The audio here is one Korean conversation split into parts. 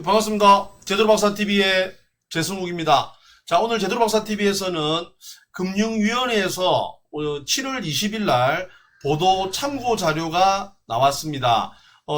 반갑습니다. 제대로박사TV의 재승욱입니다. 자, 오늘 제대로박사TV에서는 금융위원회에서 7월 20일 날 보도 참고 자료가 나왔습니다.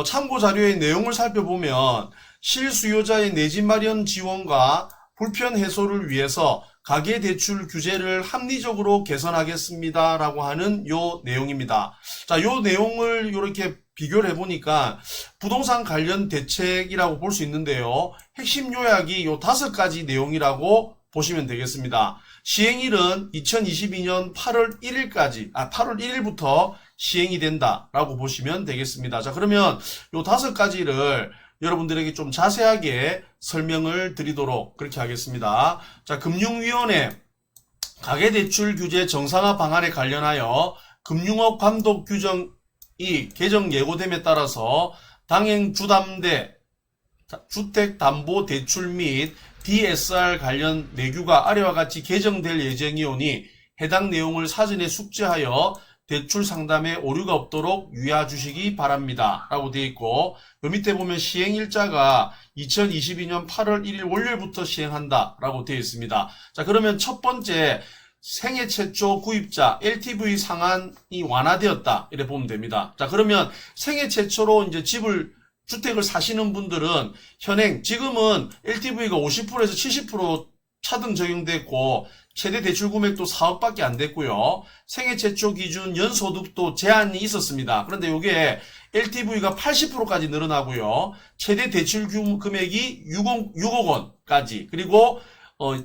참고 자료의 내용을 살펴보면 실수요자의 내집 마련 지원과 불편 해소를 위해서 가계대출 규제를 합리적으로 개선하겠습니다 라고 하는 요 내용입니다. 자, 요 내용을 이렇게 비교를 해보니까 부동산 관련 대책이라고 볼 수 있는데요. 핵심 요약이 요 5가지 내용이라고 보시면 되겠습니다. 시행일은 2022년 8월 1일부터 시행이 된다라고 보시면 되겠습니다. 자, 그러면 요 5가지를 여러분들에게 좀 자세하게 설명을 드리도록 그렇게 하겠습니다. 자, 금융위원회 가계대출 규제 정상화 방안에 관련하여 금융업 감독 규정이 개정 예고됨에 따라서 당행 주택담보대출 및 DSR 관련 내규가 아래와 같이 개정될 예정이오니 해당 내용을 사전에 숙지하여 대출 상담에 오류가 없도록 유의해 주시기 바랍니다 라고 되어 있고, 그 밑에 보면 시행일자가 2022년 8월 1일 월요일부터 시행한다 라고 되어 있습니다. 자, 그러면 첫 번째 생애 최초 구입자 LTV 상한이 완화되었다 이래 보면 됩니다. 자, 그러면 생애 최초로 이제 주택을 사시는 분들은 현행 지금은 LTV가 50%에서 70% 차등 적용됐고 최대 대출 금액도 4억밖에 안 됐고요. 생애 최초 기준 연소득도 제한이 있었습니다. 그런데 이게 LTV가 80%까지 늘어나고요. 최대 대출 금액이 6억 원까지, 그리고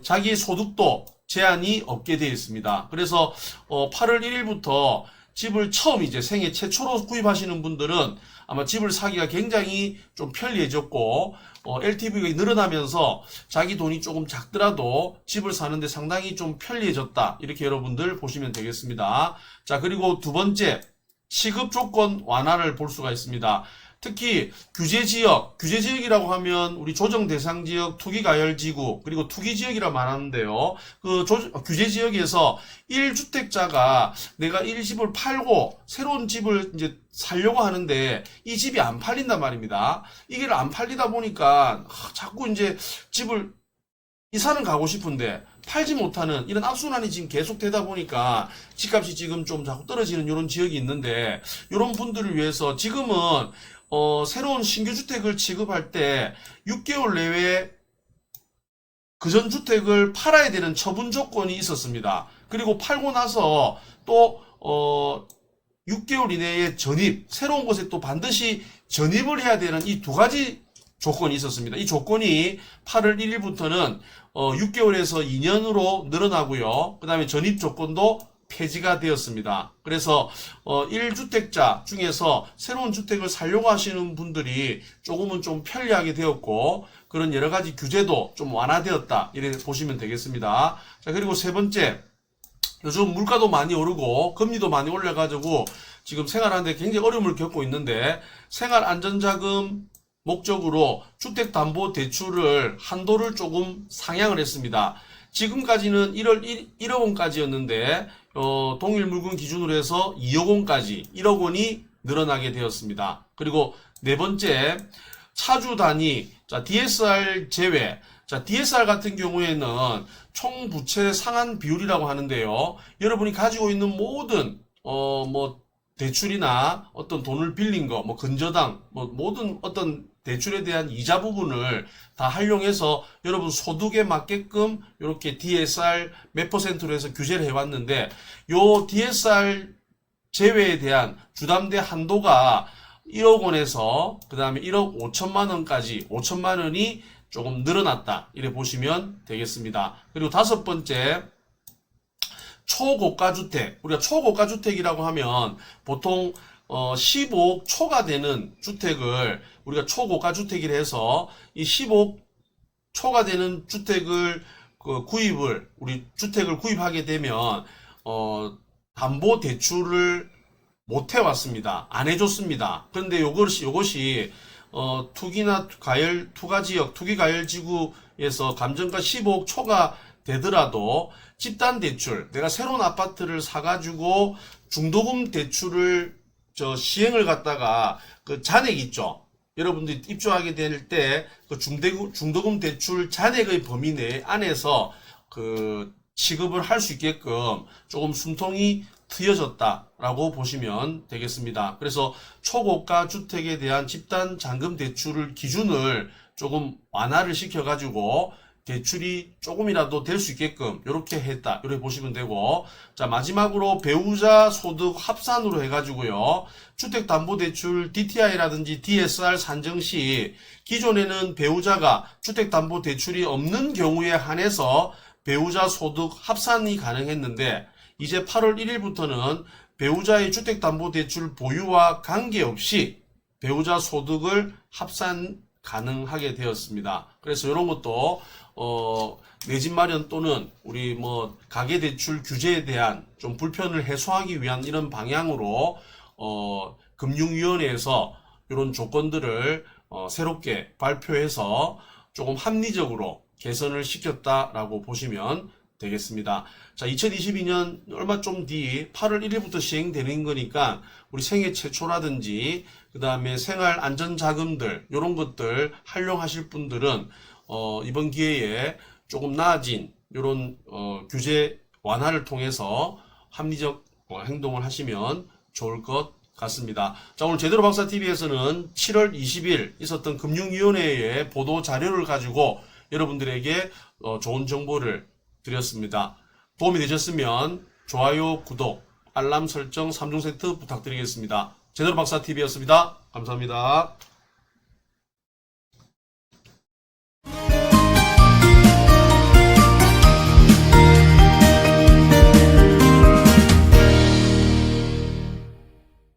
자기 소득도 제한이 없게 되어 있습니다. 그래서 8월 1일부터 집을 처음 이제 생애 최초로 구입하시는 분들은 아마 집을 사기가 굉장히 좀 편리해졌고, LTV가 늘어나면서 자기 돈이 조금 작더라도 집을 사는데 상당히 좀 편리해졌다 이렇게 여러분들 보시면 되겠습니다. 자, 그리고 두 번째 시급 조건 완화를 볼 수가 있습니다. 특히 규제지역이라고 하면 우리 조정대상지역, 투기가열지구, 그리고 투기지역이라 말하는데요. 규제지역에서 1주택자가 내가 1집을 팔고 새로운 집을 이제 살려고 하는데 이 집이 안 팔린단 말입니다. 이게 안 팔리다 보니까 자꾸 이제 집을 이사는 가고 싶은데 팔지 못하는 이런 악순환이 지금 계속되다 보니까 집값이 지금 좀 자꾸 떨어지는 이런 지역이 있는데, 이런 분들을 위해서 지금은 새로운 신규 주택을 취급할 때 6개월 내외에 그전 주택을 팔아야 되는 처분 조건이 있었습니다. 그리고 팔고 나서 또 6개월 이내에 새로운 곳에 또 반드시 전입을 해야 되는 이 2가지 조건이 있었습니다. 이 조건이 8월 1일부터는 6개월에서 2년으로 늘어나고요. 그 다음에 전입 조건도 폐지가 되었습니다. 그래서 1주택자 중에서 새로운 주택을 살려고 하시는 분들이 조금은 좀 편리하게 되었고, 그런 여러가지 규제도 좀 완화되었다 이렇게 보시면 되겠습니다. 자, 그리고 세 번째, 요즘 물가도 많이 오르고 금리도 많이 올라가지고 지금 생활하는데 굉장히 어려움을 겪고 있는데, 생활안전자금 목적으로 주택담보대출을 한도를 조금 상향을 했습니다. 지금까지는 1억 원까지였는데 동일 물건 기준으로 해서 2억 원까지 1억 원이 늘어나게 되었습니다. 그리고 네 번째, 차주 단위, 자, DSR 제외. 자, DSR 같은 경우에는 총 부채 상환 비율이라고 하는데요. 여러분이 가지고 있는 모든 대출이나 어떤 돈을 빌린 거, 근저당, 모든 어떤 대출에 대한 이자 부분을 다 활용해서 여러분 소득에 맞게끔 이렇게 DSR 몇 %로 해서 규제를 해왔는데, 요 DSR 제외에 대한 주담대 한도가 1억 원에서 그 다음에 1억 5천만 원까지 5천만 원이 조금 늘어났다 이래 보시면 되겠습니다. 그리고 다섯 번째, 초고가주택. 우리가 초고가주택이라고 하면 보통 15억 초가 되는 주택을 우리가 초고가주택이라 해서 이 15억 초가 되는 주택을 우리 주택을 구입하게 되면 담보대출을 못 해왔습니다. 안 해줬습니다. 그런데 요것이 투기가열지구에서 감정가 15억 초가 되더라도 집단대출, 내가 새로운 아파트를 사가지고 중도금 대출을 시행을 갖다가 그 잔액 있죠. 여러분들이 입주하게 될 때 그 중도금 대출 잔액의 범위 내 안에서 그 취급을 할 수 있게끔 조금 숨통이 트여졌다라고 보시면 되겠습니다. 그래서 초고가 주택에 대한 집단 잔금 대출을 기준을 조금 완화를 시켜가지고 대출이 조금이라도 될 수 있게끔 이렇게 했다. 이렇게 보시면 되고, 자 마지막으로 배우자 소득 합산으로 해가지고요. 주택담보대출 DTI라든지 DSR 산정 시 기존에는 배우자가 주택담보대출이 없는 경우에 한해서 배우자 소득 합산이 가능했는데 이제 8월 1일부터는 배우자의 주택담보대출 보유와 관계없이 배우자 소득을 합산 가능하게 되었습니다. 그래서 이런 것도 내 집 마련 또는 우리 뭐 가계대출 규제에 대한 좀 불편을 해소하기 위한 이런 방향으로 금융위원회에서 이런 조건들을 새롭게 발표해서 조금 합리적으로 개선을 시켰다라고 보시면 되겠습니다. 자, 2022년 얼마 좀 뒤 8월 1일부터 시행되는 거니까 우리 생애 최초라든지 그 다음에 생활 안전자금들 이런 것들 활용하실 분들은 이번 기회에 조금 나아진 이런 규제 완화를 통해서 합리적 행동을 하시면 좋을 것 같습니다. 자, 오늘 제대로 박사 TV에서는 7월 20일 있었던 금융위원회의 보도 자료를 가지고 여러분들에게 좋은 정보를 드렸습니다. 도움이 되셨으면 좋아요, 구독, 알람 설정 3종 세트 부탁드리겠습니다. 제대로 박사 TV였습니다. 감사합니다.